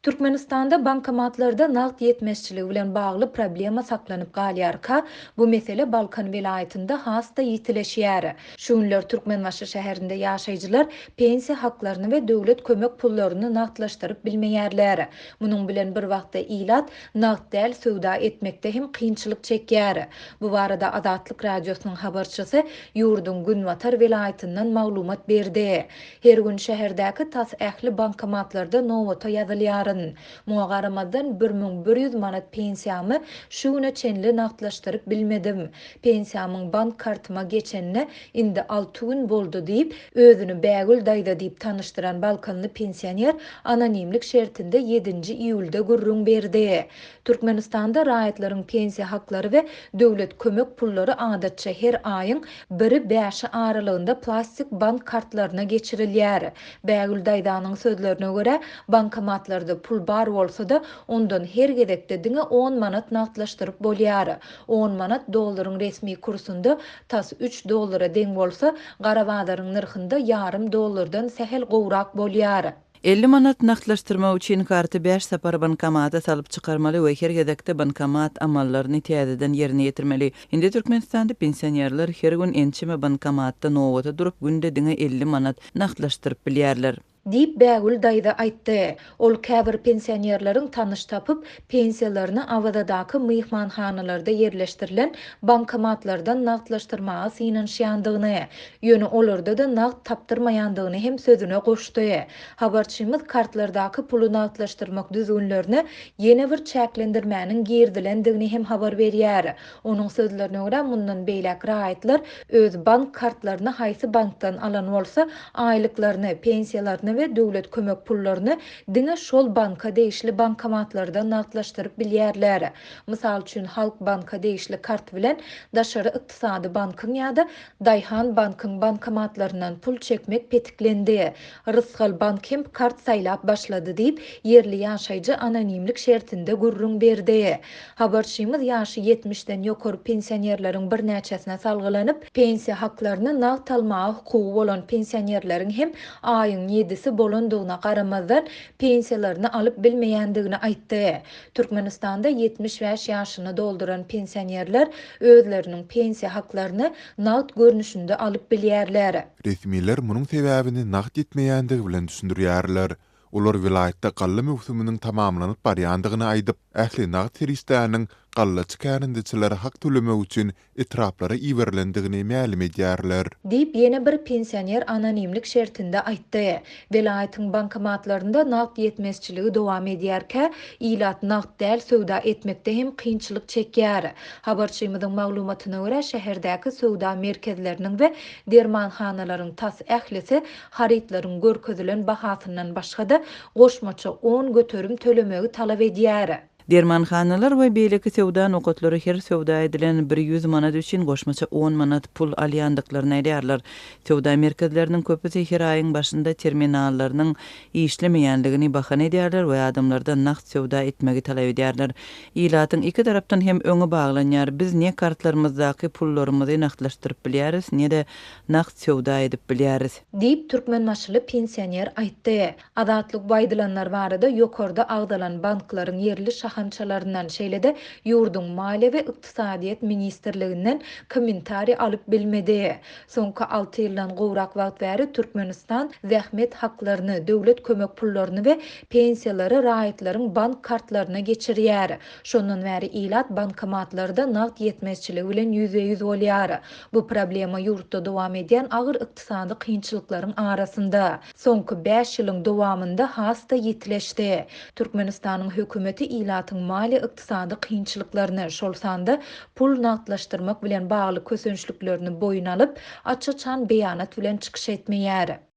Türkmenistanda bankomatlarda naqd yetmezçiligi bilen bagly problema saklanyp galýarka, bu mesele Balkan vilayetinde hasta ýitileşýär. Şunlar Türkmenbaşy şäherinde ýaşaýjylar pensiya haklaryny we döwlet kömek pullaryny naqdlaşdyryp bilmeýärler. Munyň bilen bir wagtda ilat naqd däl söwda etmekde hem kynçylyk çekýär. Bu barada Azatlyk radiosynyň habarçysy ýurdun Günwatar vilayetinden maglumat berdi. Her gün şäherdäki tas ähli bankomatlarda nowata ýazylýar. Muňa garamadan 1100 manat pensiýamy şu güne çenli naqdlaşdyryp bilmedim. Pensiýamyň bank kartyma geçenne indi 6 gün boldy diýip özüni bägül daýda diýip tanışdyran Balkanly pensioner anonimlik şertinde 7-nji iýulda gurrun berdi. Türkmenistanda raýatlaryň pensiýa haklary we döwlet kömek pullary adatça her aýyň 1-5 aralygynda plastik bank kartlaryna geçirilýär. Bägül daýdanyň sözlerine görä bankomatlarda pul bar bolsa-da ondan her gedekde diňe 10 manat naqdlaşdyryp bolýar. 10 manat dollaryň resmi kursunda tas 3 dollara deň bolsa, garabadaryň nyrkynda yarım dollardan sehel gowrak bolýar. 50 manat naqdlaşdyrma üçin karty 5 sapar bankomata salyp çykarmaly we her gedekde bankomat amallaryny täzeden ýerine ýetirmeli. Indi Türkmenistanda pensionerler her gün ençeme bankomatda nowata durup günde diňe 50 manat naqdlaşdyryp bilýärler. Diýip bägül daýda aýtdy. Ol käbir pensionerleriň tanış tapyp pensiýalaryny awadaky myhmanhanalarda ýerleşdirilen bankomatlardan naqdlaşdyrmagy synanşýandygyny, ýöne olarda da naqd tapdyrmaýandygyny hem sözüne goşdy. Habarçymyz kartlardaky puly naqdlaşdyrmak düzgünlerini ýene bir çäklendirmäniň girdilendigini hem habar berýär. Onuň sözlerine görä mundan beýlek raýatlar öz bank kartlaryny haýsy bankdan alan bolsa aýlyklaryny, pensiýalaryny we döwlet kömek pullaryny diňe şol banka değişli bankomatlardan naqdlaşdyryp bilýärler. Mysal üçin Halk banka değişli kart bilen Daşary ykdysady bankyň ýa-da Daýhan bankyň bankomatlaryndan pul çekmek petiklendi. Rysgal bank hem kart saýlap başlady diýip yerli ýaşaýjy anonimlik şertinde gurrun berdi. Habarçymyz ýaşy 70-den ýokary pensionerleriň bir näçesine salgylanyp pensiýa haklaryny naqd almagy hukugy bolan pensionerleriň hem aýyň 7-si bolandygyna garamazdan pensiýalaryny alyp bilmeýändigini aýtdy. Türkmenistanda 75 ýaşyny dolduran pensionerler özleriniň pensiýa haklaryny naqd görnüşinde alyp bilýärler. Resmiler munyň sebäbini naqd etmeýändigi bilen düşündirýärler. Olar vilayetde galla mewsumynyň tamamlanyp barýandygyny aýdyp, ähli naqd seristäriniň galla çykarandyçylary hak tölemek üçin etraplara iýerilendigini mälim edýärler. Diýip ýene bir pensioner anonimlik şertinde aýtdy. Vilayetiň bankomatlarynda naqd ýetmezçiligi dowam edýärkä, ilat naqd däl söwda etmekde hem kynçylyk çekýär. Habarçymyzyň maglumatyna görä şäherdäki söwda merkezleriniň we dermanhanalaryň tas ählisi haritlaryň görkezilen bahasyndan başga-da goşmaça 10 göterim tölemegi talap edýär. Dermanhanalar we beýleki söwda nokatlary her söwda edilen 100 manat üçin goşmaça 10 manat pul alýandyklaryny aýdýarlar. Söwda merkezleriniň köpüsi her aýyň başynda terminallarynyň işlemeýändigini bahana edýärler we adamlardan naqd söwda etmegi talap edýärler. Ilatyň iki tarapdan hem öňe baglanýar. Biz ne kartlarymyzdaky pullarymyzy naqdlaşdyryp bilýäris, ne de naqd söwda edip bilýäris. Diýip Türkmenbaşly pensioner aýtdy. Azatlyk baýdylanlar barada ýokarda agdalan banklaryň yerli şahançalarından şeýlede ýurdun Maliýe we Ykdysadyýet ministrliginden kommentari alyp bilmedi. Soňky 6 ýyldan gowrak wagt bäri Türkmenistan zähmet haklaryny, döwlet kömek pullaryny we pensiýalary raýatlaryň bank kartlaryna geçirýär. Şondan bäri ilat bankomatlarda naqd ýetmezçiligi bilen ýüze-ýüz bolýar. Bu problema ýurtda dowam edýän agyr ykdysady kynçylyklaryň arasynda. Soňky 5 ýylyň dowamında hasta ýitileşdi. Türkmenistanyň hökümeti ilatyň mali ykdysady kynçylyklaryny şol sanda pul naqdlaşdyrmak bilen bagly kösençliklerini boyun alyp açyçan beýanat bilen çykyş etmeýär.